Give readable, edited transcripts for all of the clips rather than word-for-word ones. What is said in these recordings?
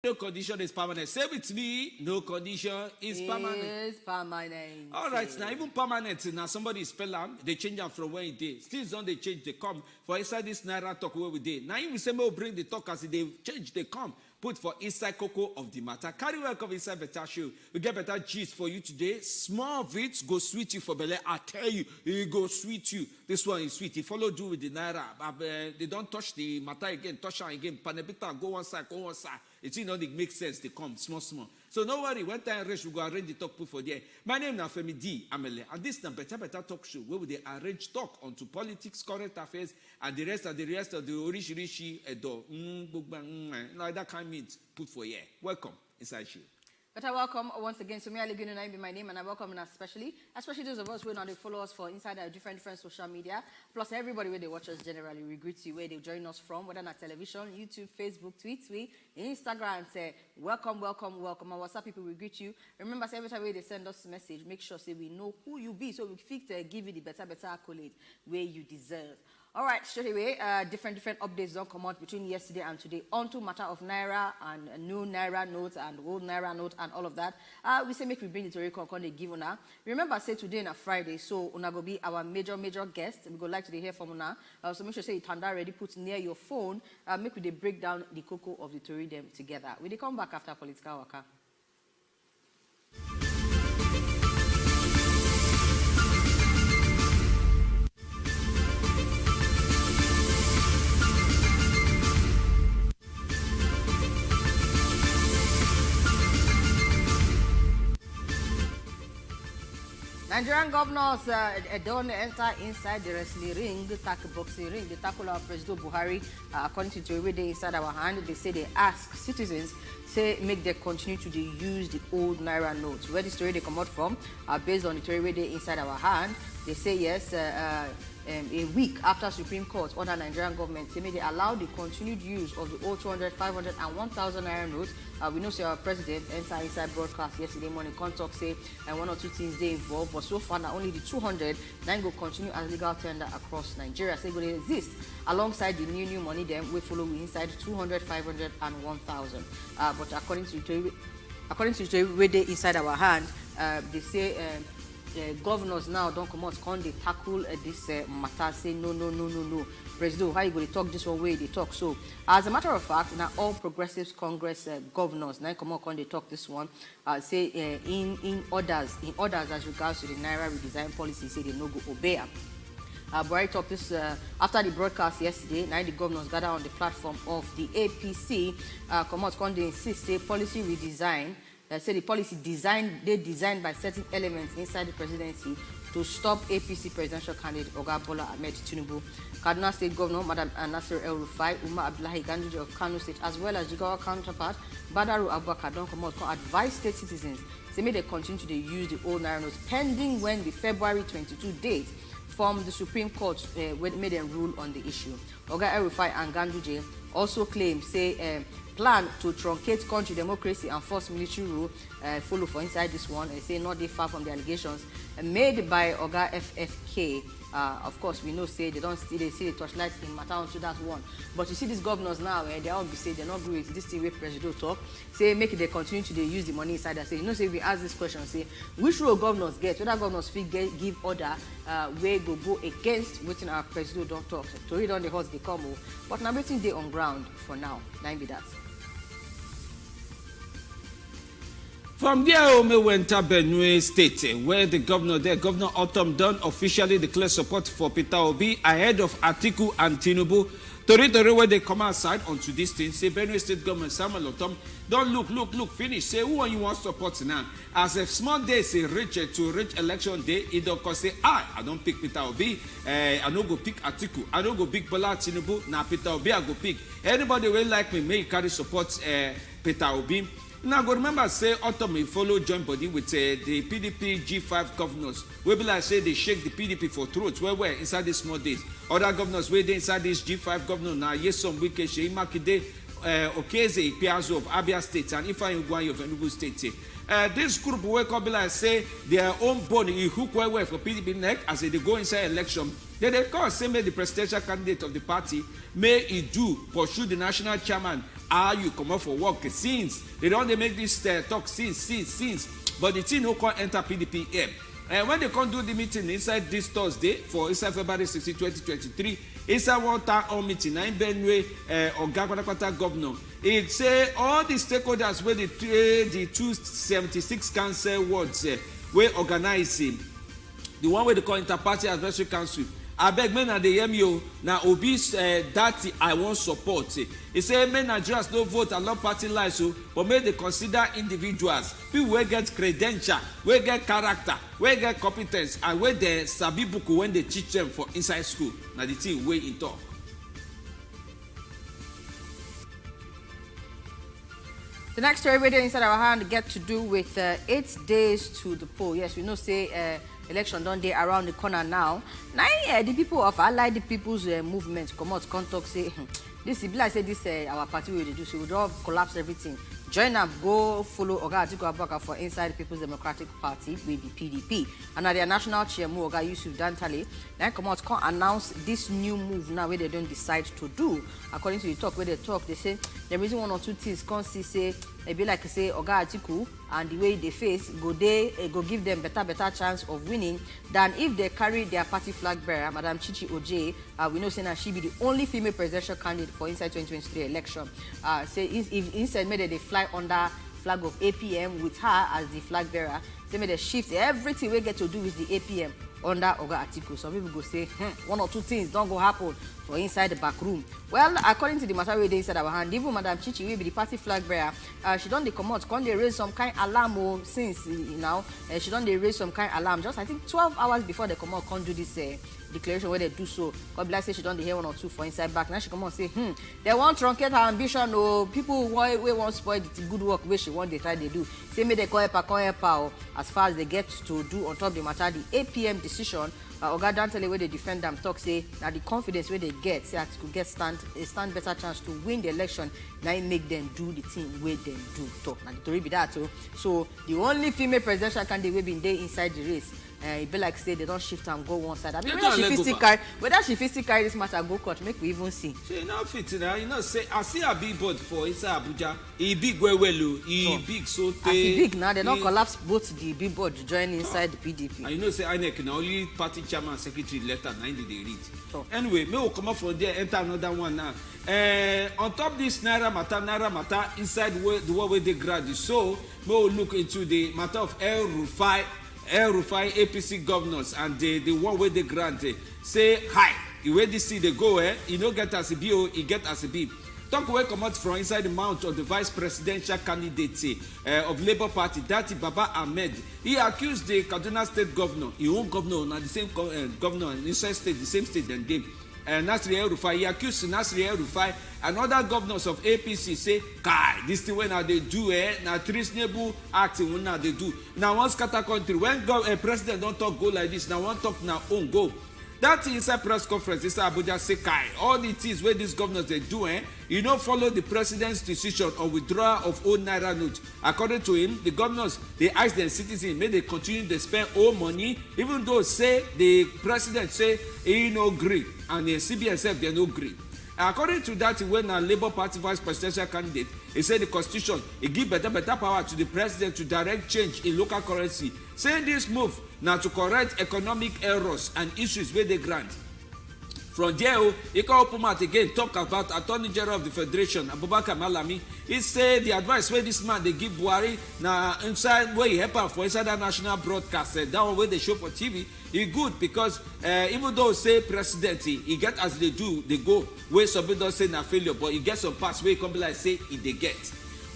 No condition is permanent. Say with me, no condition is permanent. Is permanent. All right, now even permanent, now somebody spell them, they change them from where it is. Still don't they change, they come. For inside this Naira talk where we did. Now even say we bring the talk as they change, they come. Put for inside cocoa of the matter. Carry welcome inside better show. We get better gist for you today. Small of it go sweet you for belly. I tell you, it go sweet you. This one is sweet. It follow do with the Naira. They don't touch the matter again, touch her again. Panebita, go one side, go one side. It's you know it makes sense. They come small. So no worry. When time reach, we go arrange the talk put for there. My name is Femi D. Amele, and this is the better talk show where they arrange talk onto politics, current affairs, and the rest of the orishi edo. Like that kind means put for here. Welcome inside show. But I welcome once again. So me Ali Gununai be my name, and I welcome especially those of us who know they follow us for inside our different social media. Plus everybody where they watch us generally, we greet you where they join us from, whether on television, YouTube, Facebook, tweet, Instagram, say welcome. Our WhatsApp people will greet you. Remember, say every time they send us a message, make sure say we know who you be, so we fit to give you the better accolade where you deserve. All right, straight away, different updates don't come out between yesterday and today onto matter of Naira and new Naira notes and old Naira note and all of that. We say make we bring it to record they give una. Remember, say today na Friday, so una go be our major guest. We go like to hear from una. So make sure say it already put near your phone. Make we break down the cocoa of the Tory them together. We come back after political waka. Nigerian governors don't enter inside the wrestling ring, the tackle boxing ring. They tackle our President Buhari. According to the way they inside our hand, they say they ask citizens, say make them continue to use the old Naira notes. Where the story they come out from, based on the story where they inside our hand, they say yes. A week after Supreme Court ordered Nigerian government, say may they allow the continued use of the old 200, 500, and 1,000 Naira notes. We know say our president entered inside broadcast yesterday morning, talk say one or two things they involved, but so far now only the 200 then go continue as legal tender across Nigeria. Say go they exist alongside the new money them we follow inside 200, 500, and 1,000. But according to the way they inside our hand, they say. Governors now don't come out, can they tackle this matter, say no. President, how you going to talk this one way they talk? So, as a matter of fact, now all Progressives Congress governors now come out, can they talk this one? Say in orders as regards to the Naira redesign policy, say they no go obey. Buhari talked this after the broadcast yesterday. Now the governors gather on the platform of the APC. Come out, can they insist say policy redesign. Say the policy designed by certain elements inside the presidency to stop APC presidential candidate Abubakar Tinubu. Kaduna State Governor Madam Nasir El-Rufai, Abdullahi Ganduje of Kano State, as well as Jigawa counterpart Badaru Abubakar don't come out to advise state citizens they may they continue to use the old Naira notes pending when the February 22 date from the Supreme Court made them rule on the issue. Oga El-Rufai and Ganduje also claim say plan to truncate country democracy and force military rule follow for inside this one and say not they far from the allegations made by Oga FFK. Of course, we know say they don't see the torchlight in matter onto that one. But you see these governors now, they all be say they're not good with this thing where President talk. Say make it they continue to use the money inside. Say say we ask this question, say which role governors get, whether governors feel give order where go against waiting our President don't talk. To read on the horse they come, but now everything they on ground for now. Now be that. From there, we went to Benue State, where the Governor Autumn done officially declare support for Peter Obi ahead of Atiku and Tinubu. Tori where they come outside onto this thing, say Benue State Government Samuel Autumn, don't look, finish. Say who you want support now? As a small day say reach election day, it don't cause say I don't pick Peter Obi, I don't go pick Atiku, I don't go pick Bola Tinubu, now Peter Obi I go pick. Anybody will like me, may carry support Peter Obi. Now, go remember, say, Autumn follow joint body with the PDP G5 governors. We be like, say, they shake the PDP for throats. Where inside these small days. Other governors, where they inside this G5 governor. Now, yes, some weekend, Sheyi Makinde, Okeze Ipiazu of Abia State, and Ifeanyi Ugwuanyi of Enugu State. This group wake up like say their own body in hook where for PDP neck as they go inside election. They call say may the presidential candidate of the party may he do pursue the national chairman how you come up for work since they don't make this talk since but the thing no come enter PDP here. And when they come do the meeting inside this Thursday for inside February 16, 2023, inside one town hall meeting, na Benue Oga Governor, it say all the stakeholders where the 276 council wards were organizing, the one where they call Inter-Party Advisory Council. I beg men and the MU now obese Datti I want support. He say men Nigerians don't vote along party lines, but may they consider individuals people will get credential, will get character, will get competence, and where they sabi book when they teach them for inside school. Now the thing way in talk. The next story we inside our hand get to do with 8 days to the poll. Yes, we know say election done day around the corner now. Now the people of Allied People's movement come out, come talk say this is like say this our party will do, so we don't collapse everything. Join up, go follow Oga Atiku Abubakar for inside People's Democratic Party with the PDP. And now their national chairman Oga Yusuf Dantale then come out, come announce this new move now where they don't decide to do. According to the talk where they talk, they say the reason one or two things come see say it be like say Oga Atiku and the way they face go give them better chance of winning than if they carry their party flag bearer, Madam Chichi Oje. We know say now she be the only female presidential candidate for inside 2023 election. Say if instead maybe they fly under flag of APM with her as the flag bearer, say maybe they shift everything we get to do with the APM under Oga Atiku. Some people go say one or two things don't go happen for inside the back room. Well, according to the matter we dey inside our hand, even Madam Chichi will be the party flag bearer. She don't come out, can't they raise some kind alarm since now. She don't raise some kind alarm just I think 12 hours before they come out, can't do this declaration where they do so. God bless her, she don't hear one or two for inside back. Now she come on say, they want truncate her ambition. People we want spoil the good work where she want they try they do. Say me they call her as far as they get to do on top of the matter, the APM decision. Oga Dantale where they defend them talk say that the confidence where they get say that could get stand better chance to win the election. Now it make them do the thing where they do. Talk now the story be that too. So the only female presidential candidate we been there inside the race. It be like say they don't shift and go one side. I mean, whether she physically carry this matter go court, make we even see. She not fit now. You know, say I see a billboard for inside Abuja. He big well, he big so. As he big now, they don't collapse both the billboard join inside the PDP. And you know, say INEC now only party chairman and secretary letter 90 they read. Anyway, me will come up from there, enter another one now. On top this Naira matter inside the one where they grad. So me will look into the matter of El-Rufai APC governors and the one where they grant say hi. The way this see they go, you don't get as a B, you get as a B. Talk away come out from inside the mouth of the vice presidential candidate of Labour Party, Datti Baba-Ahmed. He accused the Kaduna State Governor, his own governor, not the same governor inside state, the same state than them. Nasir El-Rufai, he accused Nasir El-Rufai and other governors of APC say, "Kai, this thing when they do, now treasonable acting when they do. Now one scatter country when president don't talk go like this, now one talk now own go." That inside press conference, inside Abuja say, "Kai, all the things where these governors they do, you don't follow the president's decision on withdrawal of old Naira note." According to him, the governors they ask their citizens may they continue to spend old money, even though say the president say he no agree and the CBN said they no agree. According to that, when a Labour Party vice presidential candidate, he said the constitution it give better power to the president to direct change in local currency. Saying this move now to correct economic errors and issues where they grant. From there, he can open out again talk about Attorney General of the Federation, Abubakar Malami. He said the advice where this man they give Buhari now inside where he help for inside that national broadcast, that one where they show for TV, he good because even though say president he get as they do, they go where some people don't say na failure, but he get some parts where he come be like say he they get.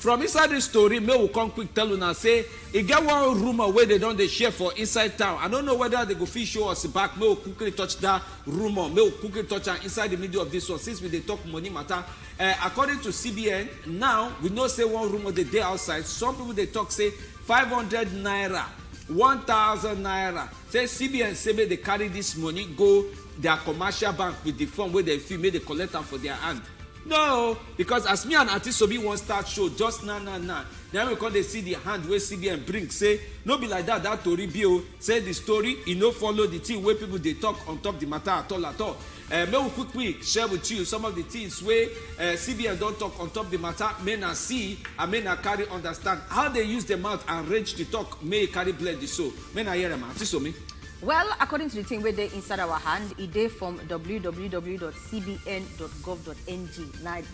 From inside this story, me will come quick tell you now say he get one rumor where they don't they share for inside town. I don't know whether they go fit show us back. Me will quickly touch that rumor. Me will quickly touch inside the middle of this one since we they talk money matter. According to CBN, now we know say one rumor the day outside. Some people they talk say 500 naira, 1,000 naira. Say CBN say they carry this money go their commercial bank with the form where they feel may they collect them for their hand. No, because as me and Atisobi wan start show just now, then we come dey see the hand wey CBN bring say no be like that tori be o, say the story e no follow the thing wey people dey talk on top the matter at all. May we quickly share with you some of the things wey CBN don talk on top the matter, may na see and may na carry understand how they use the mouth and range the talk, may carry blend the soul. May na hear am, Atisomi. Well, according to the thing where they inside our hand, it is from www.cbn.gov.ng.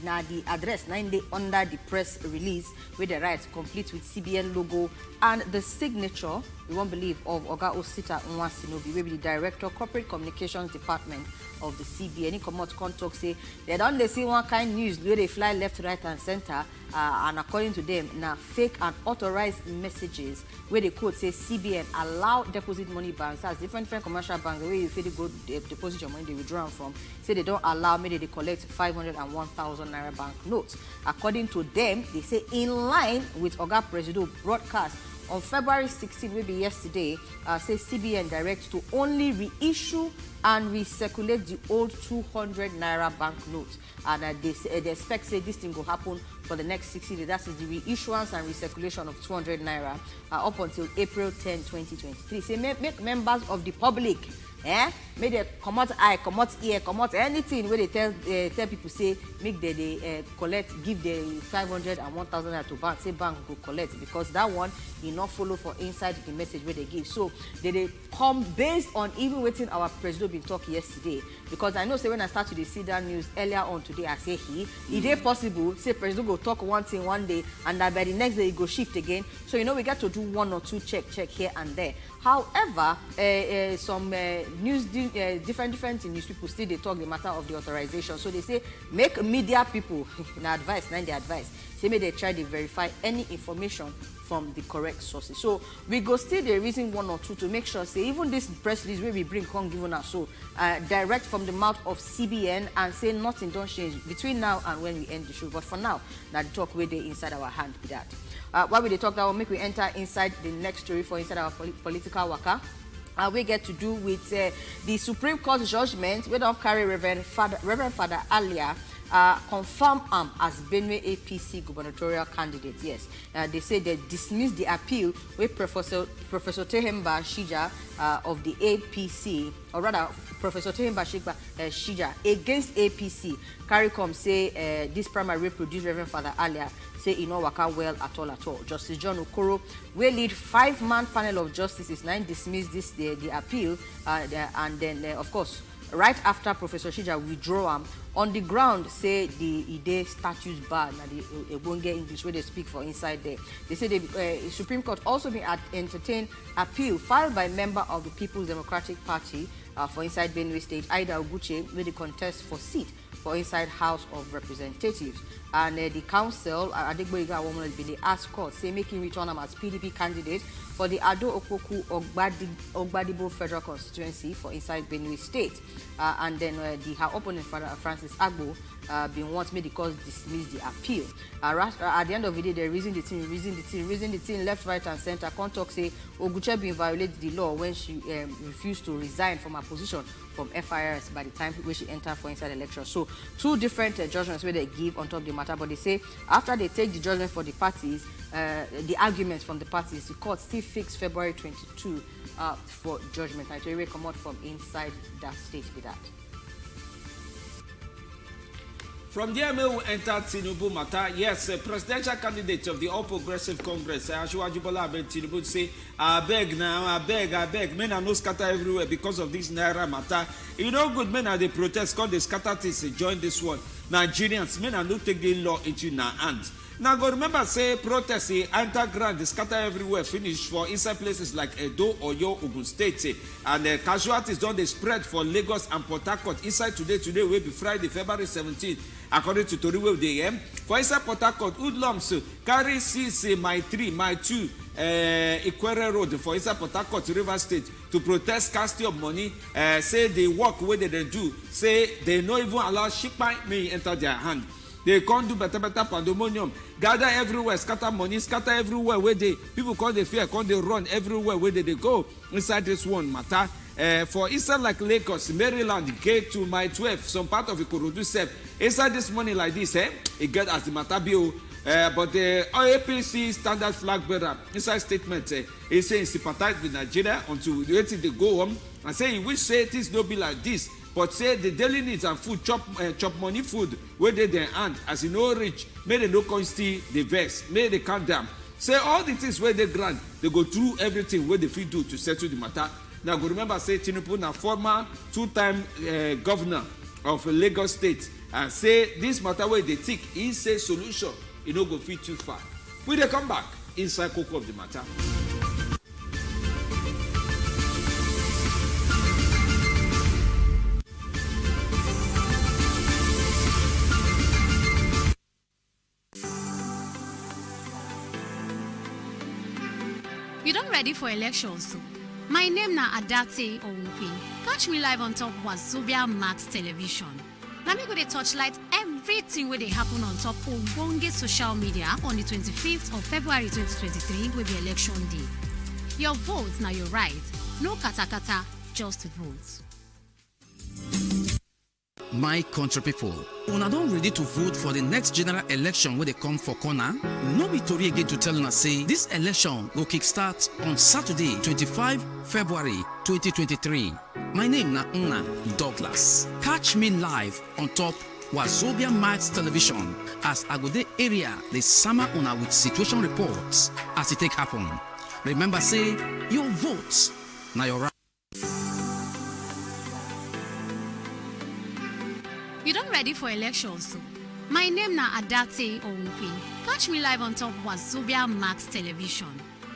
Now the address 9 day under the press release with the right complete with CBN logo and the signature, you won't believe, of Oga Osita Nwasinobi, will be the Director Corporate Communications Department of the CBN. He come out talk say they don't see one kind news where they fly left, right, and center, and according to them, now fake and authorized messages where they quote say CBN allow deposit money banks as different commercial banks the way you feel they go deposit your money they withdraw them from. Say they don't allow maybe they collect 500 and 1,000 Naira bank notes. According to them, they say in line with Oga President broadcast on February 16, maybe yesterday, says CBN directs to only reissue and recirculate the old 200 Naira bank notes. And they expect say this thing will happen for the next 60 days. That is the reissuance and recirculation of 200 Naira up until April 10, 2023. Say make members of the public, make they come out eye, come out ear, come out anything where they tell people say make they collect, give the 500 and 1,000 Naira to bank, say bank go collect, because that one you not follow for inside the message where they give. So they come based on even waiting our president been talk yesterday, because I know say when I start to see that news earlier on today, I say it is possible say president go talk one thing one day and that by the next day he go shift again. So you know we got to do one or two check here and there. However, some different news people still they talk the matter of the authorization. So they say make media people in advice, not the advice. Say may they try to verify any information from the correct sources. So we go still the reason one or two to make sure say even this press release where we bring come given us so direct from the mouth of CBN and say nothing don't change between now and when we end the show. But for now, now the talk where they inside our hand with that. While we talk that will make we enter inside the next story for inside our political waka. We get to do with the Supreme Court judgment. We don't carry Reverend Father Alia confirm as Benue APC gubernatorial candidate. Yes, they say they dismissed the appeal with Professor Tehemba Shija of the APC, or rather Professor Tehemba Shija against APC. CARICOM say this primary produced Reverend Father Alia say he no waka well at all. Justice John Okoro will lead 5-man panel of justices. 9 dismissed this the appeal, and then of course right after Professor Shija withdraw on the ground say the Ide statutes bar na the Ebonge English where they speak for inside there. They say the Supreme Court also been entertain appeal filed by member of the People's Democratic Party for inside Benue State, Ida Oguche, where they contest for seat for inside House of Representatives. And the council, Adegboyega woman has been asked court, say making return as PDP candidate for the Ado Okpoku Ogbadibo Federal Constituency for inside Benue State. And then her opponent, Father Francis Agbo, been once made the court dismiss the appeal. At the end of the day, they reason the thing, left, right, and center. Contact say Oguche been violated the law when she refused to resign from her position from FIRS by the time when she entered for inside election. So 2 different judgments where they give on top of the matter, but they say after they take the judgment for the parties, the arguments from the parties, the court still fixed February 22 for judgment. I tell you, come out from inside that state with that. From there, we will enter Tinubu matter. Yes, presidential candidate of the All Progressive Congress, Asiwaju Bola Ahmed Tinubu, say, I beg, men are no scatter everywhere because of this Naira matter. You know, good men are the protest, called the scatter things, join this one. Nigerians, men are not taking law into their hands. Now, go remember, say, protest, enter ground, scatter everywhere, finish for inside places like Edo, Oyo, Ogun State. And casualties don't they spread for Lagos and Port Harcourt. Inside today will be Friday, February 17th. According to Toriwe DM, for inside Port Harcourt, hoodlums carry CC, my 3, my 2, Ikwere Road for inside Port Harcourt, River State to protest scarcity of money. Say they work where they do. Say they no even allow shipment may enter their hand. They can't do better pandemonium. Gather everywhere, scatter money, scatter everywhere where they people call the fear, call they run everywhere where they go inside this one matter. For inside like Lagos, Maryland, get to my 12, some part of Ikorodu self. Inside this money like this, it get as the matter bill. But the APC standard flag bearer inside statement, he say he sympathize with Nigeria until they go home and say he wish say things don't be like this, but say the daily needs and food chop money food where they their hand as you know rich, may they no consti the vex, may they calm down. Say all the things where they grant, they go through everything where they fit do to settle the matter. Now go remember say Tinubu na former two-time governor of Lagos State and say this matter where they think he say solution. You no go fit too far. We dey come back inside Cocoa of the matter. You don't ready for elections, so? My name na Datti Baba-Ahmed. Catch me live on top Wazobia Max Television. Now me go dey touchlight everything where they happen on top Ogbonge social media on the 25th of February 2023 will be election day. Your vote now your right. No kata, just vote. My country people, una don ready to vote for the next general election where they come for corner? No be tori again to tell una say this election will kickstart on Saturday 25 February 2023. My name na Una Douglas. Catch me live on top Wazobia Max Television as I go the area they summer una with situation reports as it take happen. Remember say your votes now your right. You don't ready for elections, so? My name na Datti Baba-Ahmed. Catch me live on top Wazobia Max Television.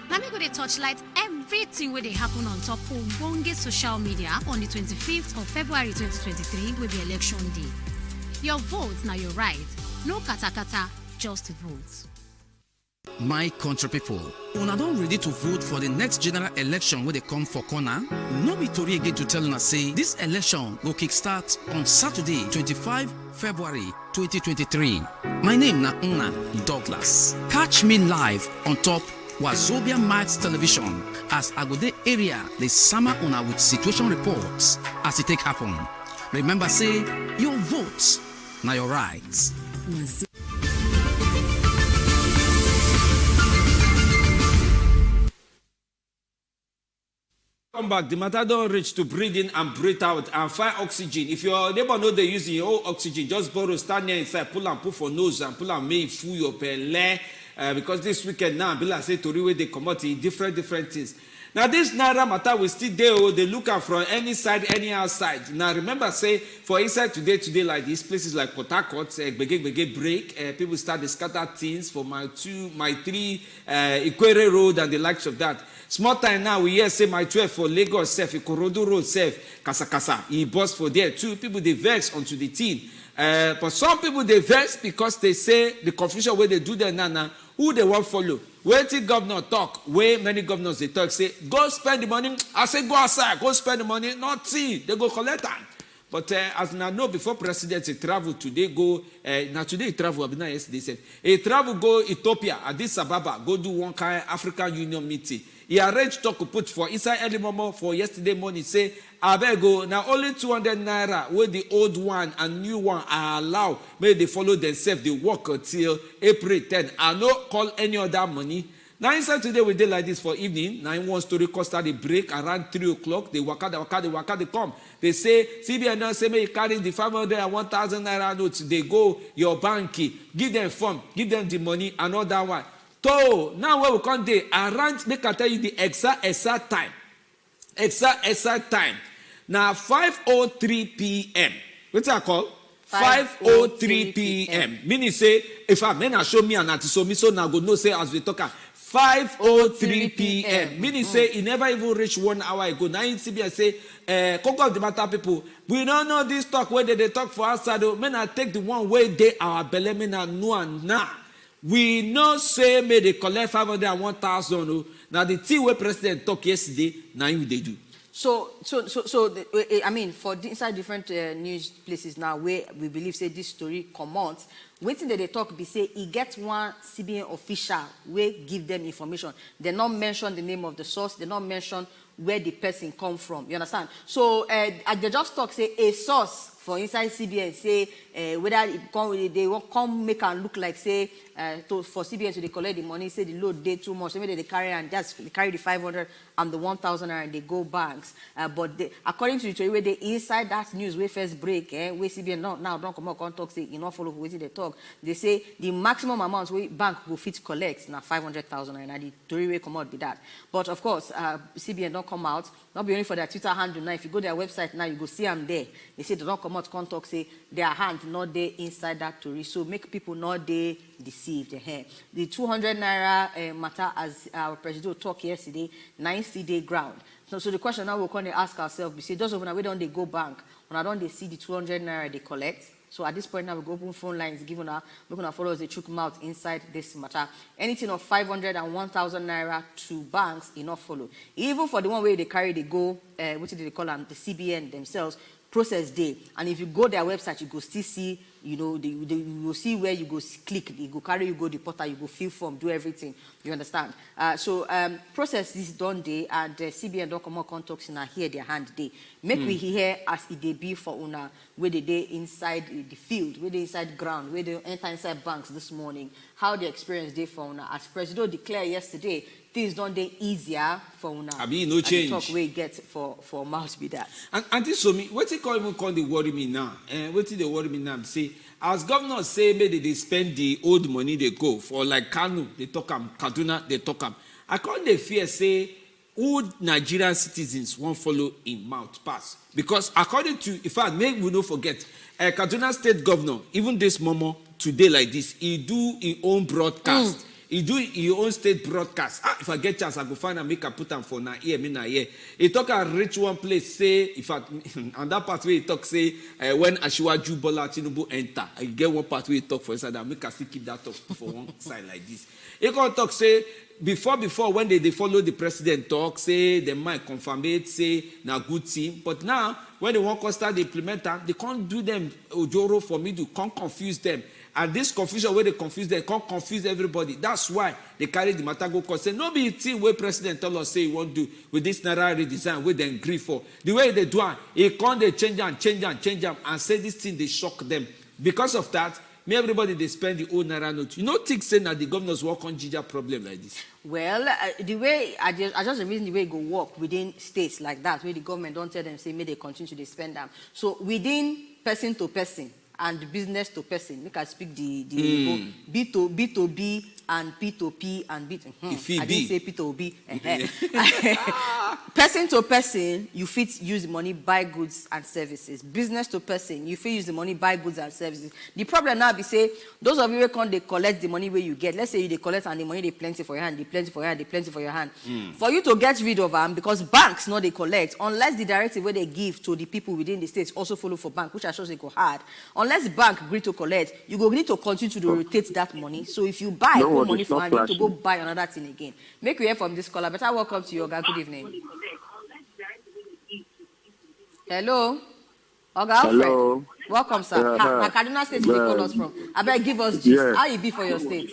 Now me go dey touchlight everything where they happen on top Ogbonge social media on the 25th of February 2023 will be election day. Your vote now your right. No kata, just vote. My country people, una don ready to vote for the next general election where they come for corner? No be tori again to tell una say this election will kickstart on Saturday 25 February 2023. My name na Una Douglas. Catch me live on top Wazobia Max Television as I go the area they summer una with situation reports as it take happen. Remember say your votes now your rights. Come back, the matter don't reach to breathe in and breathe out and find oxygen. If your neighbor know they using your own oxygen, just borrow, stand there inside, pull and put for nose and pull and make full your belly. Because this weekend now, be like say to where they come out in different things. Now this Naira matter we still there, they look at from any side, any outside. Now remember say for inside today like these places like Port Harcourt, bege break, people start to scatter things for my 3 Ikwere Road and the likes of that. Small time now we hear say my 12 for Lagos self, Ikorodu Road self, Kasa. He bust for there too. People they vex onto the team. But some people they vex because they say the confusion where they do their nana, who they want follow. Where the governor talk, where many governors they talk, say, go spend the money. I say, go outside, go spend the money. Not see, they go collect them. But as I know, before president he travel today, go, now today he travel, but not yesterday said, he travel go Ethiopia, Addis Ababa, go do one kind African Union meeting. He arranged talk to put for inside early momo for yesterday morning, say, I better go, now only 200 Naira, where the old one and new one are allowed, may they follow themselves, they work until April 10. I no call any other money. Now inside today we did like this for evening. Now in one story costa the break around 3 o'clock. They waka, they come. They say, CBN now say may you carry the 500 and 1,000 Naira notes. They go your banky, give them form, give them the money, another one. So now where we come there, around, they can tell you the exact time. Exact time. Now 5:03 p.m. What's that called? 5:03 p.m. Meaning say, if I may show me and not show me, so now go no say as we talk. 5:03 p.m. Meaning say he never even reached 1 hour ago. Now in CBN say, Cocoa of the matter people, we don't know this talk where they talk for outside. Men I take the one where they our belly men and no and now. We know say may they collect 500 and 1,000. Now the thing where president talk yesterday, now you they do. So I mean, for inside different news places now where we believe say this story come out, waiting that they talk be say he gets one CBN official where give them information. They not mention the name of the source. They not mention where the person come from. You understand? So they just talk, say, a source for inside CBN, say, whether they won't come make and look like, say, for CBN to they collect the money, say the load day too much, maybe they carry and just they carry the 500 and the 1,000 and they go banks. But according to the story, where they inside that news, where first break, where CBN now don't come out and talk, say, enough follow waiting they talk. They say the maximum amount where bank will fit collect now 500,000 and the story will come out be that. But of course, CBN don't come out, not be only for their Twitter handle. Now, if you go to their website now, you go see them there. They say they don't come out, can't talk, say their hand not there inside that story. So make people not there deceived. The 200 Naira matter, as our president talked yesterday, 9 ground. So the question now we're going to ask ourselves, we say, those of us, we don't they go bank, when don't they see the 200 Naira they collect? So at this point now, we go open phone lines, given our, we're going to follow the chook mouth inside this matter. Anything of 500 and 1,000 Naira to banks, enough follow. Even for the one way they carry, they go, what do they call them, the CBN themselves, process day. And if you go their website, you go still see, you know, you will see where you go click, you go carry, you go the portal, you go fill form, do everything. You understand? Process this done day, and CBN don't come out contacts in here their hand day. Make we hear as it they be for una where they day inside the field, where they inside ground, where they enter inside banks this morning. How the experience day for una. As President declared yesterday, things don't day easier for una. I mean, no change. Talk we get for mouth be that. And this so me, what they call even call they worry me now? What they worry me now? Say, as governors say, maybe they spend the old money they go for like Kanu, they talk Kaduna, they talk I can't they fear say old Nigerian citizens won't follow in mouth pass. Because according to, in fact, make we not forget, Kaduna State Governor, even this moment, today like this, he do his own broadcast. He do his own state broadcast. If I get chance, I go find and make a put them for na ear, me na ear. He talk a reach one place, say, in fact, on that part where he talk, say, when Asiwaju Bola Tinubu enter, I get one part where he talk for inside, and make us still keep that talk for one side like this. He can talk, say, before when they follow the president talk, say, they might confirm it, say, na good team. But now, when they want to start the implementer, they can't do them, Ojoro, for me to can't confuse them. And this confusion where they confuse them, can't confuse everybody. That's why they carry the matter go cause say, no be thing where president tell us say he won't do with this Naira redesign where they agree for. The way they do it, he can't they change them and say this thing they shock them. Because of that, me everybody they spend the old Naira note. You know, think saying that the governors work on ginger problem like this. Well, the way I just the reason the way it go work within states like that, where the government don't tell them say may they continue to spend them. So within person to person and business to person, make I speak the B2B and P2P and I didn't say P2B. Person to person, you fit use the money buy goods and services. Business to person, you fit use the money buy goods and services. The problem now be say those of you who can't they collect the money where you get. Let's say you they collect and the money they plenty for your hand, they plenty for your hand, they plenty for your hand. For you to get rid of them, because banks no they collect unless the directive where they give to the people within the states also follow for bank, which I show they go hard. Unless bank agree to collect, you go need to continue to rotate that money. So if you buy money for hand, you need to go buy another thing again. Make we hear from this caller. Better welcome to you, Oga. Good evening. Hello. Oga Alfred. Hello. Welcome, sir. Kaduna State you call us from. I beg give us gist. How you be for your state?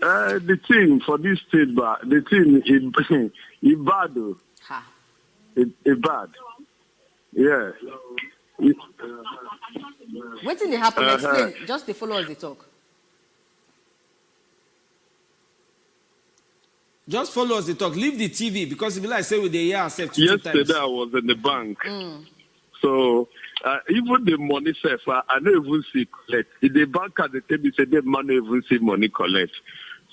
The thing for this state, the thing is bad though. It's bad. Yeah. What thing they happen? Explain. Just to follow us the talk. Just follow us the talk. Leave the TV because if you like say with the year ourselves. Yesterday I was in the bank. So even the money self, I don't even see collect. In the bank at the table say the money even see money collect.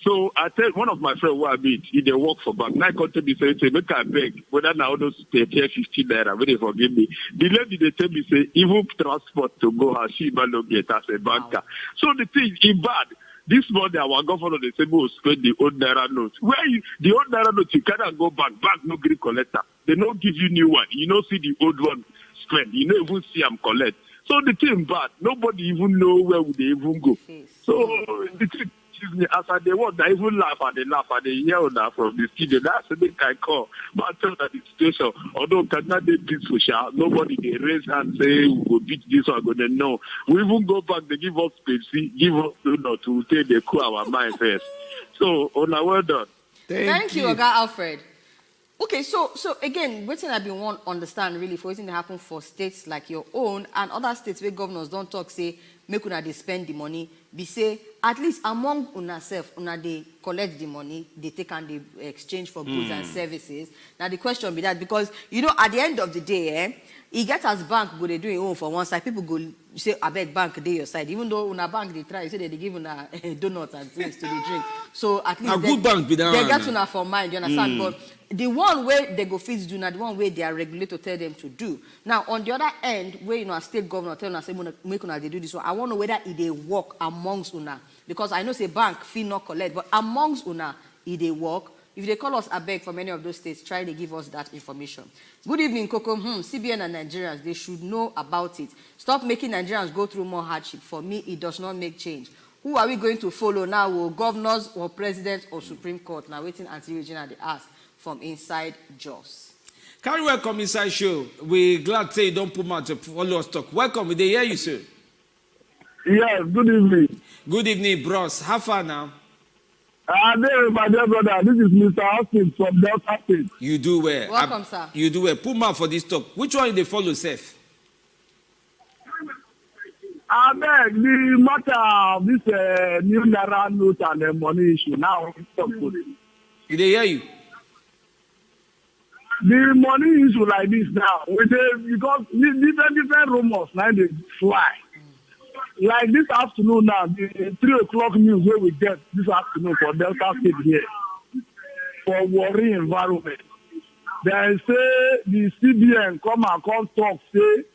So I tell one of my friends who I meet, he they work for bank. Now I come to me say, make I beg, whether now those pay 50 Naira, when they forgive me. The lady they tell me say, even transport to go her, she might not get as a banker. So the thing is bad. This morning, our governor, they say, we'll spend the old Naira notes. The old Naira notes, you cannot go back. Bank no green collector. They don't give you new one. You don't see the old one spend. You don't even see them collect. So the thing bad. Nobody even know where would they even go. So the thing, as I they want, I even laugh and they yell now from the studio. That's the thing I call. But I tell that the situation, although Kaduna they beat social, nobody they raise hand say we will beat this or gonna know. We even go back, they give us space, give us to take the cool our mind first. So on a well done. Thank you, Oga Alfred. Okay, so again, what I been want understand really for wetin dey happen for states like your own and other states where governors don't talk say make una dey spend the money, be say at least among una self una dey collect the money, they take and they exchange for goods and services. Now the question be that because you know at the end of the day, e get as bank go dey do im own for one side, people go say abeg bank dey your side, even though una bank dey try, you say they give una donuts and things to dey drink. So at least good bank be that they get una for mind, you understand? But the one way they go fit do, now the one way their regulator tell them to do. Now on the other end, where you know a state governor tell una say make una they do this one, I want to know whether it they work amongst una, because I know say bank fee not collect, but amongst una it they work. If they call us a beg from any of those states, try to give us that information. Good evening, Coco. CBN and Nigerians, they should know about it. Stop making Nigerians go through more hardship. For me, it does not make change. Who are we going to follow now? Will governors or president or Supreme Court? Now waiting until Regina they ask from inside Jos. Carry welcome inside show. We glad say you don't put much to follow us talk. Welcome. We dey hear you, sir. Yes, good evening. Good evening, bros. How far now? There, my dear brother. This is Mr. Austin from Delta State. You do well. Welcome, sir. You do well. Put mouth for this talk. Which one they follow, Seth? I beg the matter of this new Naira note and the money issue now. They hear you. The money issue like this now, because different rumors now they fly. Like this afternoon now, the 3 o'clock news where we get this afternoon for Delta State here, for worry environment. They say the CBN come talk, say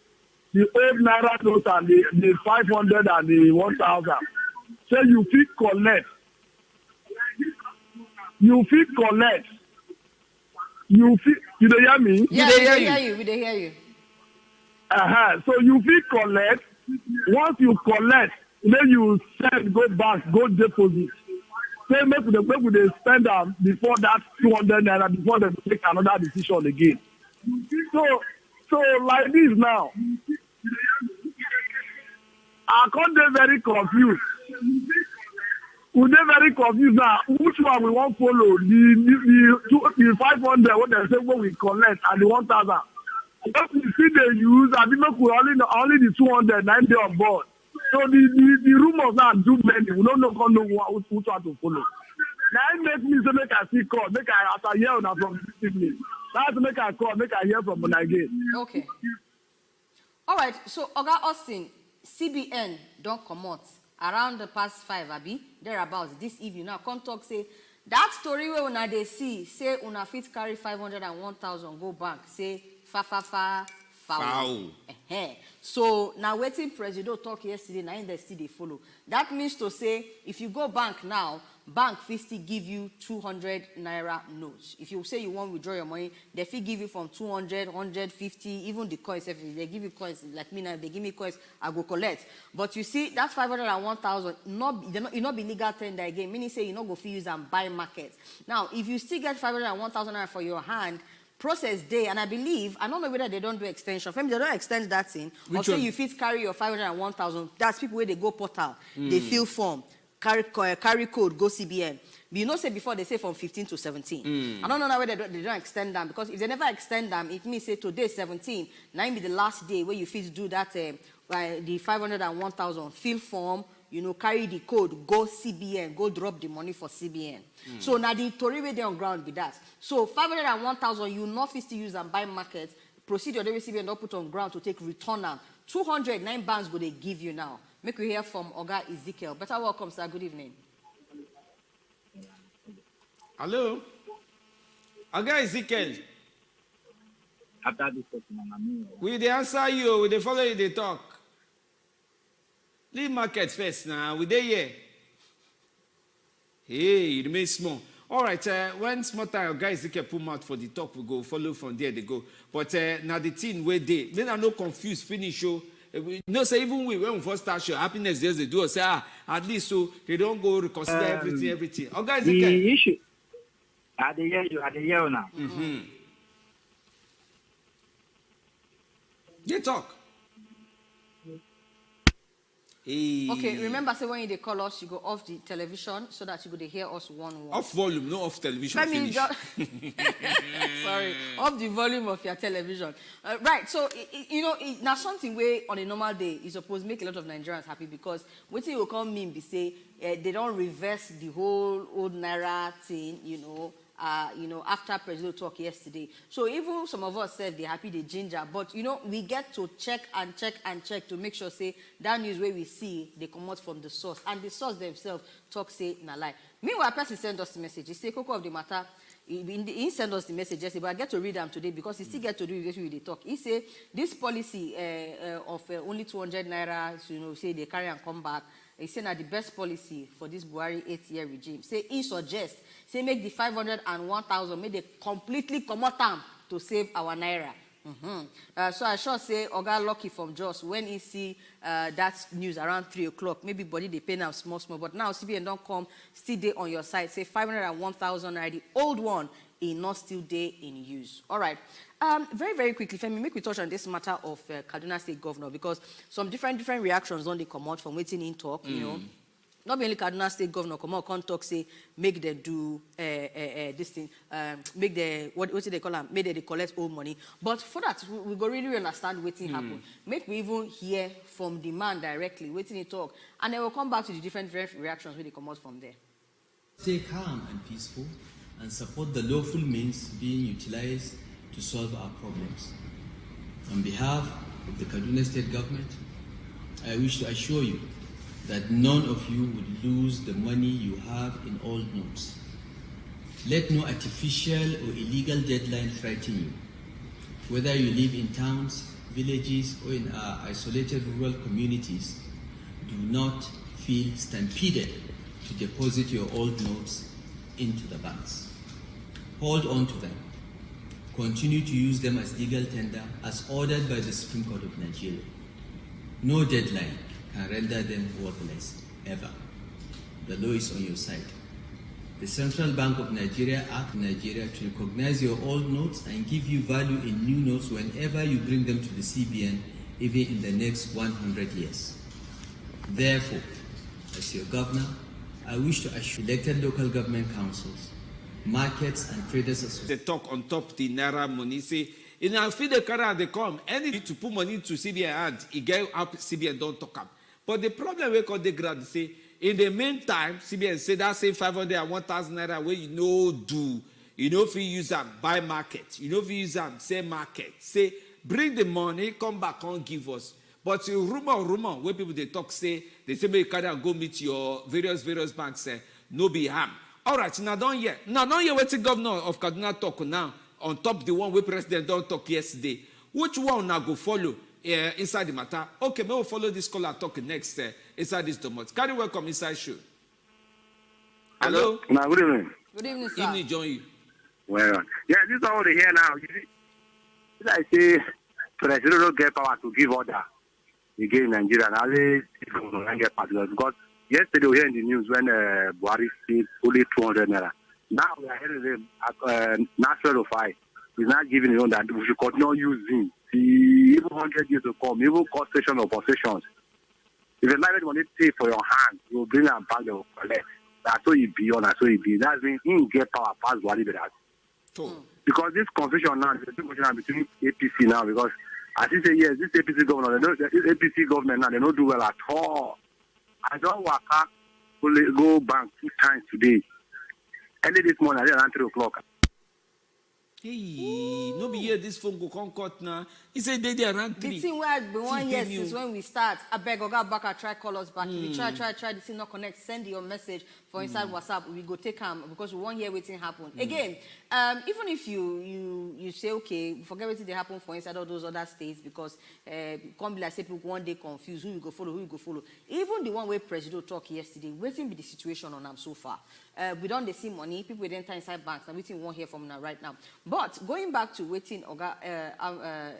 the old Naira note and the 500 and the 1,000. Say you fit collect. You dey hear me? Yeah, we dey hear you. We dey hear you. So you fit collect. Once you collect, then you send, go back, go deposit. Say make we spend before that 200 naira before they take another decision again. So like this now, I can't be very confused. We dey very confused now. Which one we want follow? The 500 what they say when we collect and the 1,000. What we see they use, I think we only the 200 9 day on board. So the rumors now do many. We don't know which one to follow. Now it makes me say make I see call, make I after hear una from this evening. That's make I call, make I hear from una again. Okay. All right. So Oga Austin, CBN don't come out around the past 5 abi thereabouts this evening. Now come talk say that story where una they see say una fit carry 500 and 1,000 go bank say foul. So now waiting President talk yesterday, now they still they follow. That means to say if you go bank now, bank will still give you 200 naira notes. If you say you want to withdraw your money, they will give you from 200, 150, even the coins. If they give you coins, like me now, they give me coins, I go collect. But you see, that 500 and 1,000, it not be legal tender again, meaning say you not go fee use and buy markets. Now, if you still get 500 and 1,000 naira for your hand, process day, and I believe, I don't know whether they don't do extension. Maybe they don't extend that thing. Or say you fit carry your 500 and 1,000. That's people where they go portal, they fill form, carry code, go CBN. But you know, say before they say from 15 to 17. I don't know now whether they don't extend them, because if they never extend them, it means say today 17, now be the last day where you fit do that the 500 and 1,000 fill form. You know, carry the code, go CBN, go drop the money for CBN. So now the Tory way they on ground be that. So 500 and 1,000, you not fit to use and buy markets. Procedure they CBN not put on ground to take return now. 209 bands go they give you now. Make we hear from Oga Ezekiel. Better welcome, sir. Good evening. Hello. Oga Ezekiel. After this question, we they answer you, we they follow you, they talk. Leave market first now. We there here. Hey, it remains small. All right, when small time guys they can put out for the talk, we go follow from there they go. But now the thing where they are no confused finish show. No, say even when we first start show happiness days they do say at least so they don't go reconsider everything. Oh guys, the issue. At the year now. They talk. Okay, remember, say when they call us, you go off the television so that you go to hear us one. Off volume, no off television. Sorry, off the volume of your television. Right, so, now something where on a normal day is supposed to make a lot of Nigerians happy because what you will come mean be say they don't reverse the whole old Naira thing, after President talk yesterday. So even some of us said they're happy they ginger, but we get to check and check and check to make sure say that news where we see they come out from the source, and the source themselves talk say na lie. Meanwhile, person send us the message. He say Coco of the matter. He sent us the message yesterday, but I get to read them today because he still get to do with the talk. He say this policy of only 200 naira, say they carry and come back. He said that the best policy for this Buhari 8-year regime. Say he suggests, say make the 500 and 1,000, make they completely come out to save our Naira. So I sure say Oga Lucky from Jos, when he see that news around 3 o'clock, maybe body they pay now small, but now CBN don't come, still day on your side, say 500 and 1,000 Naira, the old one, is not still day in use. All right. Very, very quickly, Femi, make we touch on this matter of Kaduna State Governor, because some different reactions don't they come out from waiting in talk, Not only Kaduna State Governor come out, can't talk, say, make them do this thing, make the, what do they call them, make they collect old money. But for that, we go really understand what's happen. Make we even hear from the man directly, waiting in talk, and then we'll come back to the different reactions when they come out from there. Stay calm and peaceful and support the lawful means being utilized to solve our problems. On behalf of the Kaduna State Government, I wish to assure you that none of you would lose the money you have in old notes. Let no artificial or illegal deadline frighten you. Whether you live in towns, villages, or in our isolated rural communities, do not feel stampeded to deposit your old notes into the banks. Hold on to them. Continue to use them as legal tender as ordered by the Supreme Court of Nigeria. No deadline can render them worthless, ever. The law is on your side. The Central Bank of Nigeria asked Nigeria to recognize your old notes and give you value in new notes whenever you bring them to the CBN, even in the next 100 years. Therefore, as your governor, I wish to assure elected local government councils, markets and traders associations. They talk on top the Naira money, say, in our field the car they come, any to put money to CBN and it get up CBN don't talk up. But the problem we call the grad say, in the meantime, CBN say that same 500 and 1,000 naira where do, if you use them buy market, if you use them say market, say bring the money, come back and give us. But rumor, where people they talk say, they say you can go meet your various banks, say, no be harm. All right, now don't hear what the governor of Kaduna talk now, on top the one where president don't talk yesterday. Which one now go follow inside the matter? Okay, we will follow this caller talk next inside this domot. Carry welcome inside show. Hello? Now, good evening. Good evening, sir. Evening, join you. Well, yeah, this is all they hear now. You see, I say, President don't get power to give order again in Nigeria. Now they don't get particular because yesterday we heard in the news when Buhari said only 200 naira. Now we are hearing them Nasir El-Rufai is not giving you that we should continue using even 100 years to come, even cost station or possessions. If the private money take for your hand, you will bring them back, they will collect. That's what it be on, that's what it be. That means he get power past Buhari with that. Because this confusion now, there's a confusion between APC now, because as you say, yes, this APC governor, this APC government now, they don't do well at all. I don't work out, go bank 2 times today. Early this morning, around 3 o'clock. Hey, no be here this phone go come cut now. He said they around 3. The thing where been 1 year since when we start, I beg Oga Abubakar try call us back. If you try, the thing not connect, send your message for inside WhatsApp. We go take him because we 1 year waiting happen. Again, even if you say, okay, forget what they happen for inside all those other states because come be like say people one day confused who you go follow. Even the one where President talk yesterday, waiting be the situation on them so far. We don't they see money, people will enter inside banks, and waiting won't hear from now right now. But going back to waiting Oga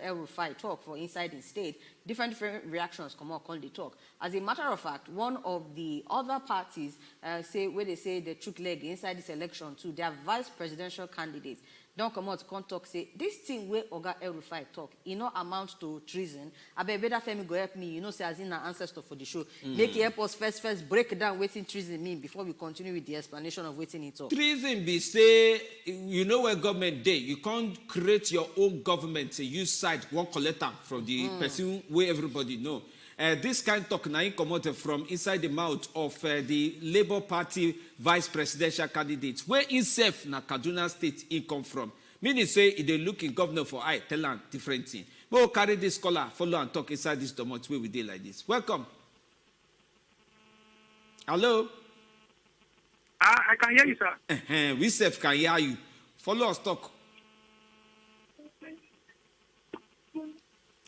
El-Rufai talk for inside the state, different reactions come out, come they talk. As a matter of fact, one of the other parties where they say they took leg inside this election too, their vice presidential candidates don't come out to come talk, say, this thing where Oga El-Rufai talk, it no amount to treason. I better Femi go help me, you know, say as in our ancestor for the show. Make it help us first break down what treason mean before we continue with the explanation of what it talk. Treason be say, you know where government day, you can't create your own government, say use side, one collector from the person where everybody know. This kind of talk now come out from inside the mouth of the Labour Party vice presidential candidate. Where himself na Kaduna State he come from. Meaning say if they look in governor for I tell them different thing. But we'll carry this scholar, follow and talk inside this domot where we did like this. Welcome. Hello? I can hear you, sir. We self can hear you. Follow us talk.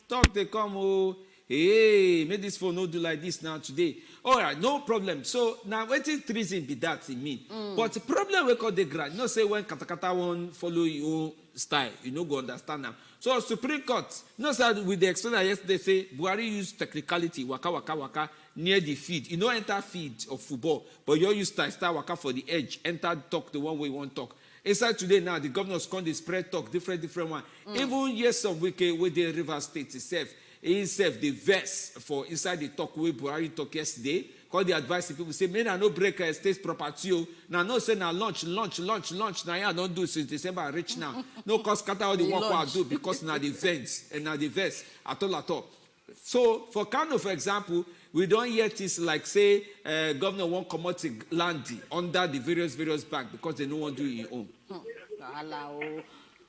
Talk they come oh. Hey, make this phone not do like this now today. All right, no problem. So now waiting treason be that in me. But the problem we call the grant. No say when katakata won't follow your style, you no go understand now. So Supreme Court, no say with the external yesterday say Buhari use technicality waka near the feed. You know enter feed of football, but you use start waka for the edge. Enter talk the one way you want talk. Inside today now, the governors come the spread talk different one. Even yes some week with the River State itself. Himself the verse for inside the talk where Buhari talk yesterday. Call the advice people say, "Men, I no break state property. Now no say now launch. Now I don't do since December reach now. No cause scatter all the work I do because now the events and now the verse at all. So for Kano, for example, we don't hear this like say governor won't come out to land under the various banks because they don't want to do it own.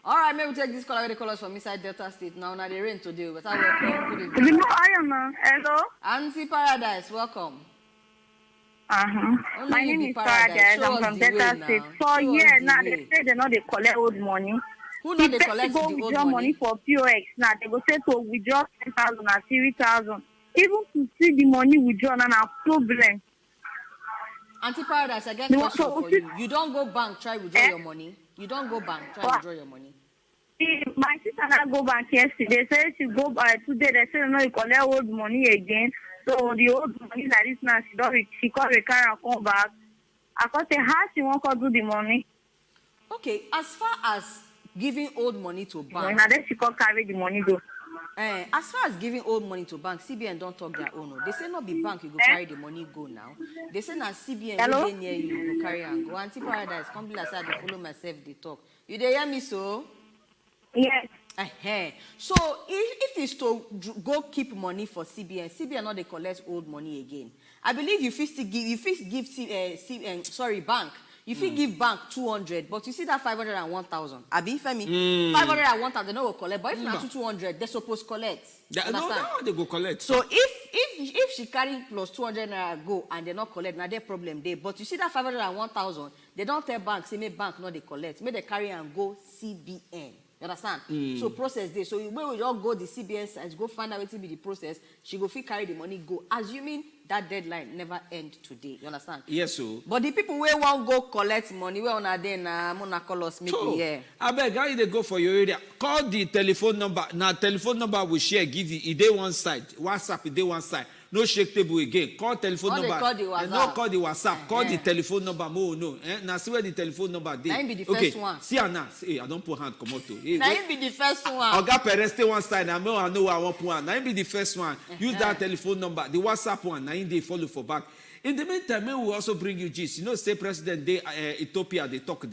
All right, maybe we take this call. The callers from inside Delta State. Now the rain today. But I welcome. Good evening. Hello. Auntie Paradise, welcome. My name is Paradise. I'm from Delta State. So yeah, now they say they know they collect old money. Who know they collect the old withdraw money for POX? Now they go say to withdraw 10,000 or 3,000. Even to see the money withdrawn and a problem. Auntie Paradise, I get a question for you. You don't go bank, try withdraw your money. You don't go bank, try to withdraw your money. My sister not go bank yesterday. They said she go by today. They said no, you collect old money again. So the old money that is now she call the car and come back. I got say how she won't do the money. Okay, as far as giving old money to bank. Now then she can't carry the money go. As far as giving old money to bank, CBN don't talk their own. They say not be bank, you go carry the money go now. They say now CBN you near you go carry and go. Auntie Paradise, come be aside, they follow myself, they talk. You they hear me so? Yes. So if it's to go keep money for CBN not they collect old money again. I believe you first give bank. If you give bank 200, but you see that 500 and 1,000. Abi, Femi, 500 and 1,000, they no go collect. But if not 200, they supposed to collect. No, they go collect. So if she carry plus 200 naira go and they not collect, now their problem there. But you see that 500 and 1,000, they don't tell bank, say make bank not they collect. Make they carry and go CBN. You understand? So process there. So when we all go the CBN side, go find out what will be the process. She go fit carry the money go. Assuming that deadline never end today. You understand? Yes, so. But the people who won't go collect money, we on a day na mona call us make here. I beg, how they go for your area? Call the telephone number. Now telephone number we share give you. It day one side. WhatsApp it day one side. No shake table again. Call telephone number. Call the WhatsApp. No call the WhatsApp. Call the telephone number. No. Now see where the telephone number dey. Now be the first one. See now. Hey, I don't put hand come out. Hey, now be the first one. Oga Perez stay one side. I know where I want put hand. Now be the first one. Use that telephone number. The WhatsApp one. Now they follow for back. In the meantime, we will also bring you gist. You know, say President Day Ethiopia, they talk.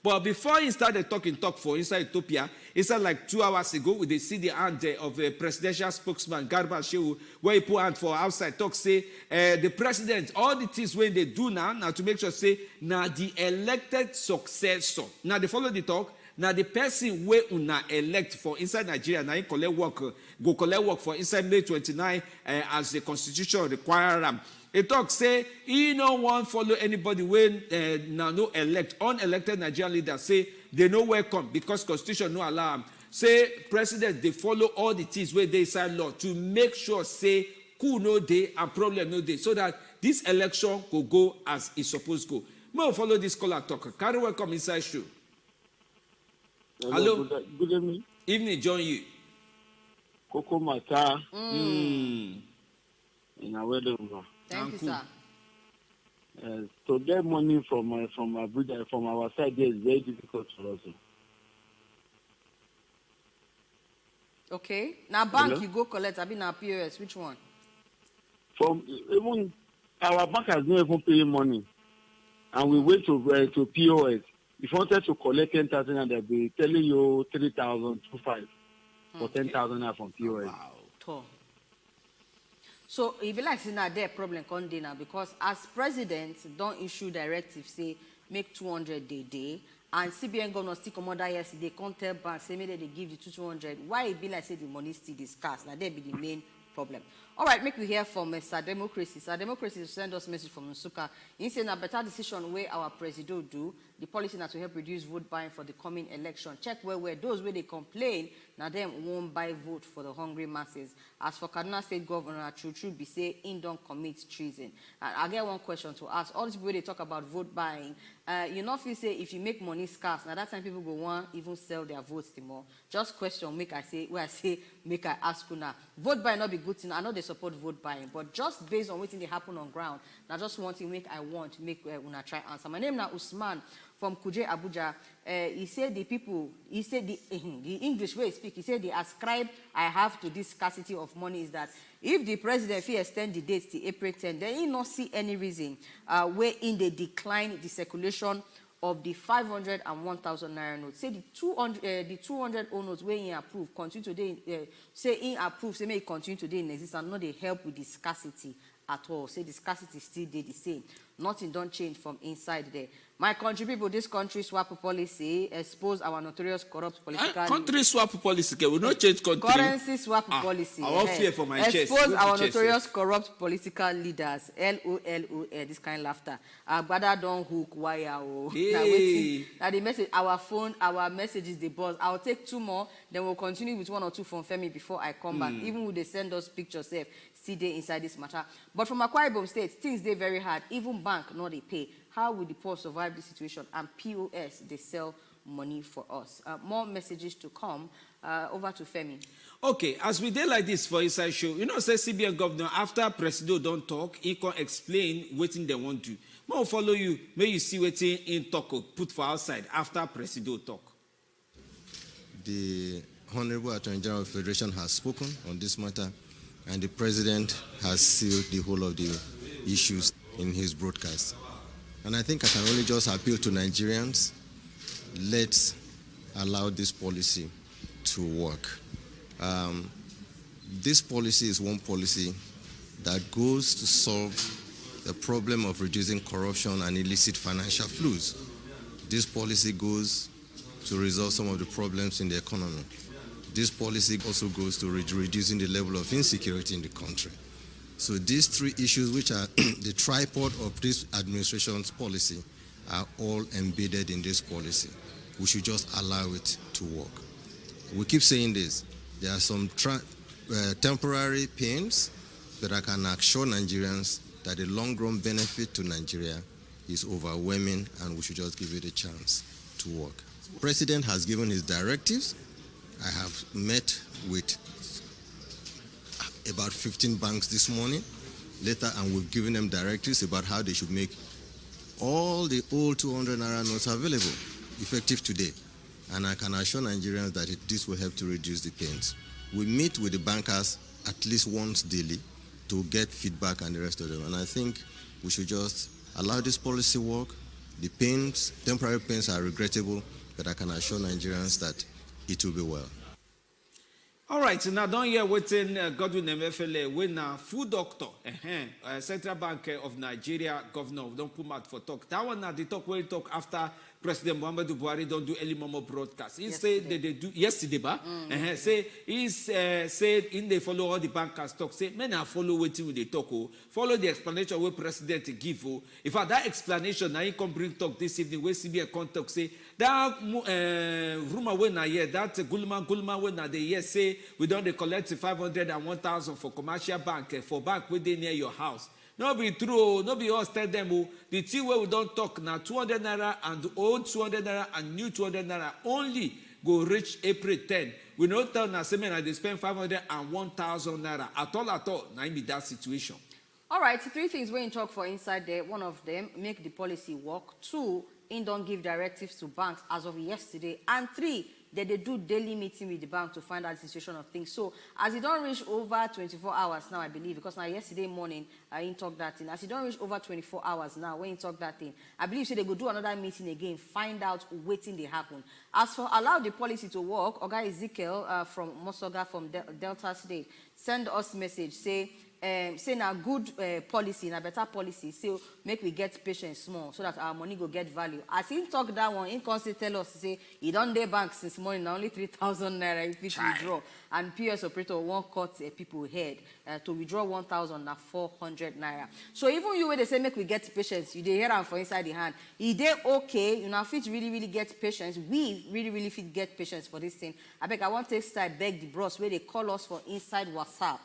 But before he started talk for inside Ethiopia, it's like 2 hours ago, we see the hand of a presidential spokesman, Garba Shehu, where he put hand for outside talk, say, the president, all the things when they do now to make sure, say, now the elected successor. Now they follow the talk. Now the person where una elect for inside Nigeria, now he go collect work for inside May 29 as the constitution require them. It talk say he no want follow anybody when now no unelected Nigerian leaders say they no welcome because constitution no allow them. Say president they follow all the things where they sign law to make sure say who no day and problem no day so that this election could go as it's supposed to go. May follow this caller talk. Carry welcome inside show. Hello. Good evening. Evening, John. You. Coco Mata. In a wedding. Thank you, sir. To get money from Abuja, from our side, there is very difficult for us. Okay. Now, bank, you go collect. I mean, now POS. Which one? From even our bank has not even paid money, and we wait to POS. If you wanted to collect 10,000, and they'll be telling you 3,025 for 10,000 from POS. Wow. So if you like see now there problem come dey now, because as president don't issue directives say make 200 day, and CBN governor still come out yesterday can't tell bank say maybe they give you 200. Why it be like say the money still is scarce? Now there be the main problem. All right, make we hear from Sir Democracy. Sir Democracy send us message from Nsuka. He said a better decision where our president do the policy now to help reduce vote buying for the coming election. Check where those where they complain now them won't buy vote for the hungry masses. As for Kaduna State Governor, true be say in don't commit treason. And I get one question to ask. All these people they talk about vote buying, you know if you say if you make money scarce, now that time people go want even sell their votes more. Just question make I say where I say make I ask you now. Vote buying not be good thing. I know they support vote buying, but just based on what they happen on ground, now just one thing make I want make una try answer. My name now Usman from Kuje Abuja. He said the people, he said the English way he speak, he said the ascribe I have to this scarcity of money is that if the president will extend the dates to April 10, then he not see any reason where in they decline the circulation of the 500 and 1,000 naira notes. Say the 200 old notes where he approve continue today. Say he approve. Say may continue today in existence. Not they help with the scarcity at all. Say the scarcity still did the same. Nothing don't change from inside there. My country people, this country swap policy expose our notorious corrupt political. Country swap policy, we not change country. Currency swap policy. I won't fear for my chest. Expose our notorious corrupt political leaders. LOLOL. This kind of laughter. Brother don't hook wire. Now the message, our phone, our messages, the buzz. I'll take 2 more, then we'll continue with 1 or 2 from Femi before I come back. Even when they send us pictures, still they inside this matter. But from Akwa Ibom State, things they very hard. Even bank, not they pay. How will the poor survive this situation? And POS, they sell money for us. More messages to come. Over to Femi. Okay, as we did like this for Inside Show, you know, say CBN Governor, after President don't talk, he can explain what they want to do. More follow you, may you see what in talk put for outside after President talk. The Honorable Attorney General of the Federation has spoken on this matter, and the President has sealed the whole of the issues in his broadcast. And I think I can only just appeal to Nigerians, let's allow this policy to work. This policy is one policy that goes to solve the problem of reducing corruption and illicit financial flows. This policy goes to resolve some of the problems in the economy. This policy also goes to reducing the level of insecurity in the country. So these 3 issues, which are the tripod of this administration's policy, are all embedded in this policy. We should just allow it to work. We keep saying this. There are some temporary pains, but I can assure Nigerians that the long-run benefit to Nigeria is overwhelming, and we should just give it a chance to work. The President has given his directives. I have met with about 15 banks this morning later, and we've given them directives about how they should make all the old 200 naira notes available effective today. And I can assure Nigerians that this will help to reduce the pains. We meet with the bankers at least once daily to get feedback and the rest of them. And I think we should just allow this policy work. The pains, temporary pains, are regrettable, but I can assure Nigerians that it will be well. All right, so now don't hear waiting Godwin MFLA when food doctor, Central Bank of Nigeria governor don't put out for talk. That one now the talk where he talk after President Muhammadu Buhari don't do early momo broadcast. He said that they do yesterday, say he said in they follow all the bankers talk. Say men are follow waiting with the talk. Follow the explanation where President give. In fact, that explanation now he come bring talk this evening where CBN contact say that rumor when I hear that Gulman when they hear say we don't collect 500 and 1,000 for commercial bank for bank within near your house. No be true, no be us tell them. The thing where we don't talk now 200 naira and the old 200 naira and new 200 naira only go reach April 10. We no tell na say I dey spend 501,000 naira at all. Na be that situation. All right, 3 things when you talk for inside there. One of them, make the policy work. 2, don't give directives to banks as of yesterday. And 3, that they do daily meeting with the bank to find out the situation of things. So as it don't reach over 24 hours now, I believe, because now yesterday morning I didn't talk that thing. As it don't reach over 24 hours now, when you talk that thing, I believe so they go do another meeting again, find out waiting they happen. As for allow the policy to work, Oga Ezekiel from Mosoga from Delta State send us message say now good policy, na better policy, so make we get patience small so that our money go get value. As he talk that one, he constantly tell us say he don't day bank since morning, now only 3,000 naira if it withdraw, and PS operator won't cut people head to withdraw 1,000 na 400 naira. So even you where they say make we get patience, you dey hear am for inside the hand. He dey okay, you know fit really get patience. We really fit get patience for this thing. I beg I want to start beg the bros where they call us for inside WhatsApp.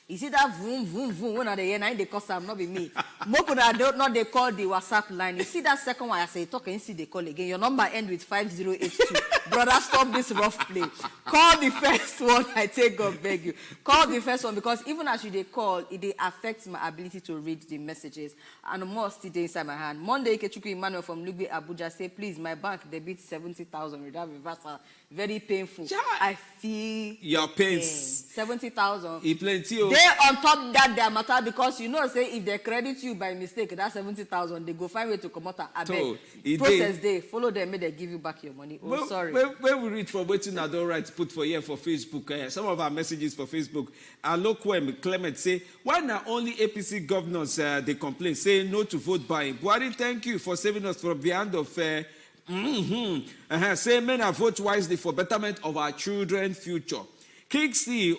You see that vroom, when they hear, now they call Sam, not be me. Mokuna don't not they call the WhatsApp line. You see that second one, I say, talk and see they call again. Your number end with 5082. Brother, stop this rough play. Call the first one, I take God beg you. Call the first one, because even as you they call, it affects my ability to read the messages. And more still inside my hand. Monday, Kechuku Emmanuel from Lugbe, Abuja, say, please, my bank debit 70,000 without reversal. Very painful. Yeah. I feel your pains. 70,000. It plenty. They on top that their matter, because you know say if they credit you by mistake that 70,000, they go find way to come out. I beg. Process they follow them, may they give you back your money. Oh, sorry. When we read from waiting I don't write put for here for Facebook, some of our messages for Facebook. Alokwem Clement say, why not only APC governors they complain, say no to vote buying. Buhari, thank you for saving us from the hand of say men are vote wisely for betterment of our children's future. Kingsley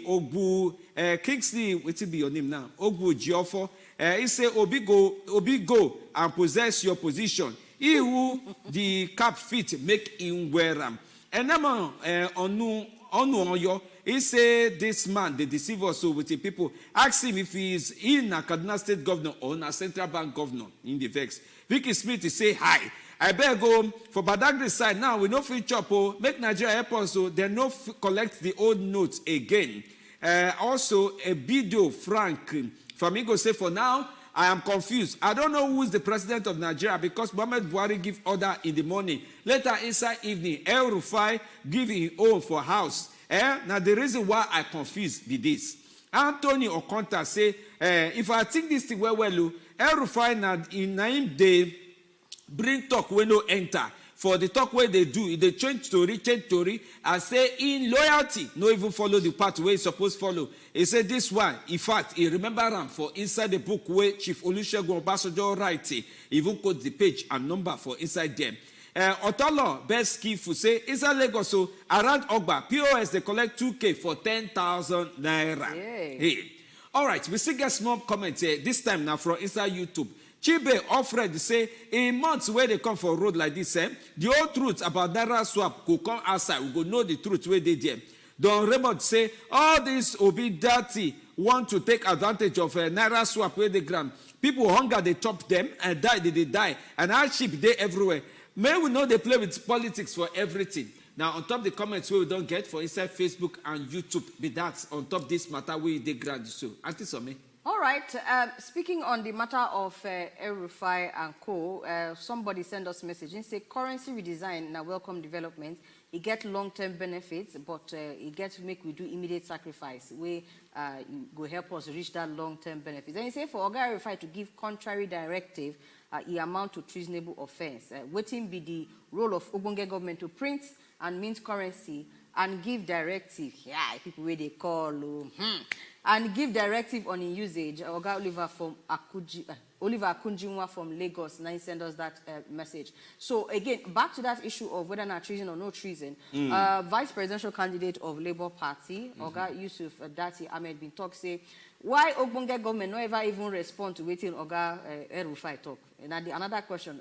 what's it be your name now? Ogbu Jiofo. He say Obi go and possess your position. He who the cap fit make him wear them. And now Onu he say this man they deceive us so with the people. Ask him if he is in a Kaduna State Governor or a Central Bank Governor in the vex. Vicky Smith he say hi. I beg go for Badagry side now. We no free chop make Nigeria help us so they no collect the old notes again. Also a video Frank from Igo say for now I am confused. I don't know who is the president of Nigeria because Muhammadu Buhari give order in the morning. Later inside evening, El-Rufai give his own for house. Now the reason why I confused be this. Anthony Okonta say if I think this thing well El-Rufai na in name day. Bring talk when no enter. For the talk where they do, they change story, and say in loyalty, no even follow the path where it's supposed to follow. He said this one, in fact, he remember him for inside the book where Chief Olusegun Obasanjo write, even quote the page and number for inside them. Otolo best key for say inside Lagos, so around Ogba, POS they collect 2K for 10,000 naira. Hey. All right, we still get small comments here. This time now from inside YouTube. Chibe offered say in months where they come for a road like this, the old truth about Naira swap could come outside. We go know the truth where they there. Don Raymond say all these obidatti want to take advantage of Naira swap where they grant. People hunger, they chop them and die, they die. And hardship they everywhere. May we know they play with politics for everything. Now on top the comments where we don't get for inside Facebook and YouTube, be that on top this matter where they grant so. Auntie Some. All right. Speaking on the matter of El-Rufai and co, somebody sent us a message and say currency redesign na welcome development. It get long-term benefits, but it gets make we do immediate sacrifice where go help us reach that long-term benefits. And he say for Oga El-Rufai to give contrary directive, it amount to treasonable offense. Waiting be the role of Ogbonge government to print and mint currency and give directive. Yeah, people where they call. And give directive on in usage. Oga Oliver Akunjinwa from Lagos now send us that message. So again, back to that issue of whether or not treason or no treason. Vice presidential candidate of Labour Party, Oga Yusuf Datti Ahmed been talk say why Ogbonge government no ever even respond to waiting Oga El-Rufai talk. And another question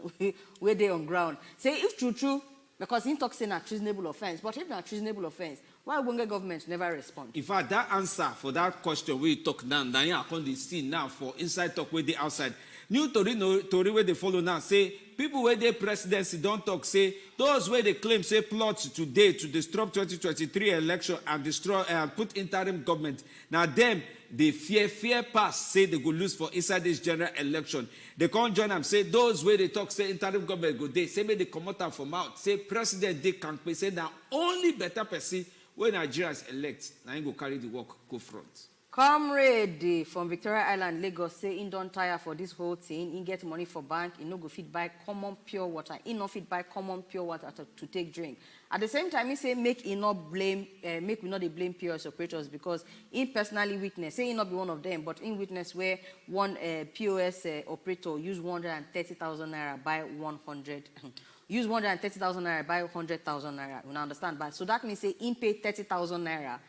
where they on ground. Say if true, because he talks saying a treasonable offense, but if not treasonable offense, why Ogbonge government never respond? In fact, that answer for that question we talk now, I can't see now for inside talk with the outside. New Tori where they follow now say people where they presidency don't talk say those where they claim say plots today to disrupt 2023 election and destroy and put interim government. Now them they fear pass say they go lose for inside this general election. They can't join them say those where they talk say interim government go they say may they come out from out say president they can't pay say now only better person when Nigerians elect now go carry the work go front. Comrade from Victoria Island, Lagos, say he don't tire for this whole thing. He get money for bank. He no go fit buy common pure water. He no fit buy common pure water to take drink. At the same time, he say make we not blame POS operators because he personally witness. Say he not be one of them, but in witness where one POS operator use 130,000 naira buy 100. Use 130,000 naira buy 100,000 naira. You understand? But so that means say he pay 30,000 naira.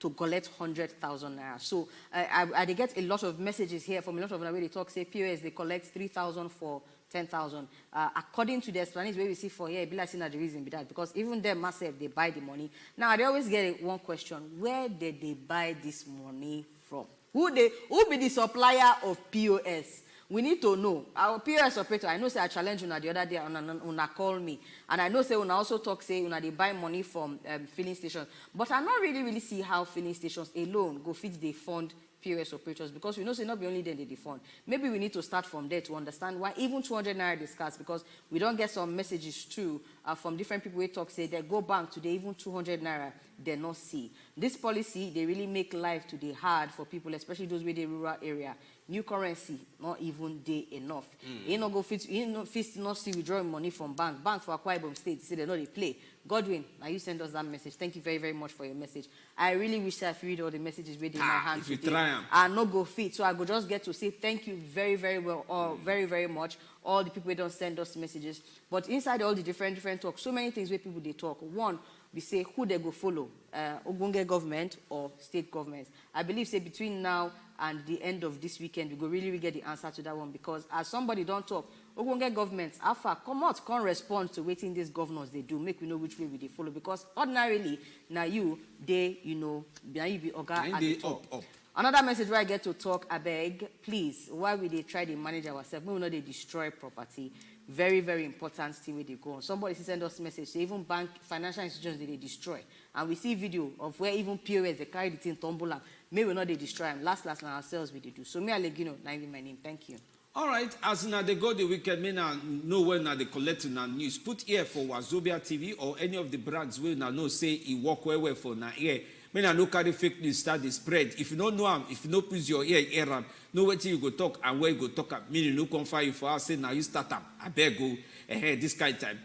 To collect 100,000 naira. So I get a lot of messages here from a lot of them where they talk, say POS, they collect 3,000 for 10,000. According to the explanation where we see for here, Bila Sina the reason be that because even them myself, they buy the money. Now they always get one question: where did they buy this money from? Who be the supplier of POS? We need to know. Our POS operator, I know say I challenge una the other day, una call me. And I know say una also talk say una they buy money from filling stations. But I not really see how filling stations alone go fit they fund POS operators because we know say not be only them they fund. Maybe we need to start from there to understand why even 200 naira discussed because we don't get some messages too from different people who talk say they go bank today even 200 naira they not see. This policy they really make life today hard for people, especially those with the rural area. New currency, not even day enough. You know, go fit, you know, fit not see withdrawing money from bank for Akwa Ibom State. Say they know they play. Godwin, now you send us that message. Thank you very, very much for your message. I really wish I could read all the messages with in my hand today. And not go fit. So I go just get to say thank you very, very well, or very, very much. All the people who don't send us messages. But inside all the different talks, so many things where people they talk. One, we say who they go follow, Ogbonge government or state government. I believe say between now and the end of this weekend, we go really get the answer to that one because as somebody don't talk, Ogbonge governments, AFA, come out, can't respond to waiting these governors they do, make we know which way we they follow because ordinarily, now you, they, you know, you be Oga at the top. Up. Another message where I get to talk, I beg, please, why we they try to manage ourselves, we know they destroy property. Very, very important thing where they go on. Somebody send us a message, so even bank, financial institutions, they destroy. And we see video of where even POS, they carry the thing, tumble up. Maybe not they destroy them. Last, now ourselves, we they do. So me, I'll let you know, now my name. Thank you. All right, as now they go the weekend, me now know when now they collect now news. Put here for Wazobia TV or any of the brands will now know say he walk well for now here. Me now no carry fake news start the spread. If you don't know him, if you don't put your ear around, know what you go talk and where you go talk at. Meaning no confine you for us say now you start up. I beg go ahead this kind of time.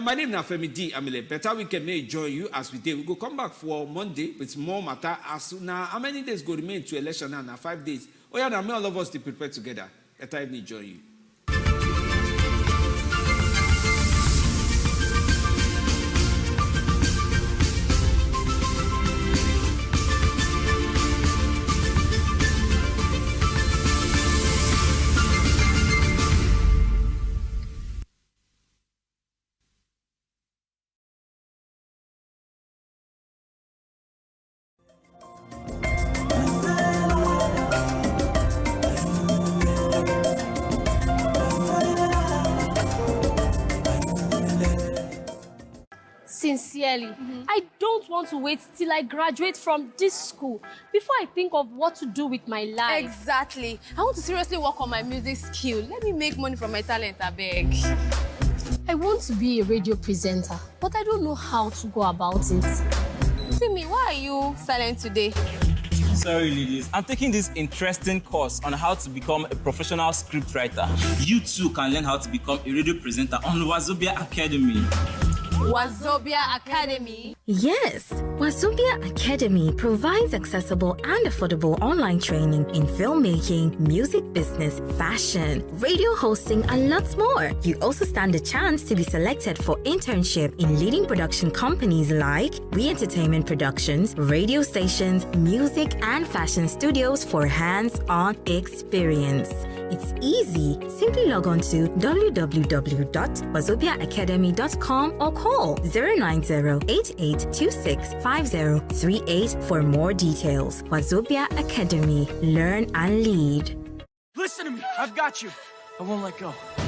My name is Femi D. Amile. Better we can may join you as we did. We go come back for Monday with more matter. As now, how many days go remain to election now? 5 days. Oh yeah, now may all of us to prepare together. Better me join you. Sincerely, I don't want to wait till I graduate from this school before I think of what to do with my life. Exactly. I want to seriously work on my music skill. Let me make money from my talent, I beg. I want to be a radio presenter, but I don't know how to go about it. Simi, why are you silent today? Sorry, ladies. I'm taking this interesting course on how to become a professional scriptwriter. You too can learn how to become a radio presenter on Wazobia Academy. Wazobia Academy? Yes, Wazobia Academy provides accessible and affordable online training in filmmaking, music business, fashion, radio hosting, and lots more. You also stand a chance to be selected for internship in leading production companies like We Entertainment Productions, radio stations, music, and fashion studios for hands-on experience. It's easy. Simply log on to www.wazobiaacademy.com or call 090-8826-5038 for more details. Wazobia Academy. Learn and lead. Listen to me. I've got you. I won't let go.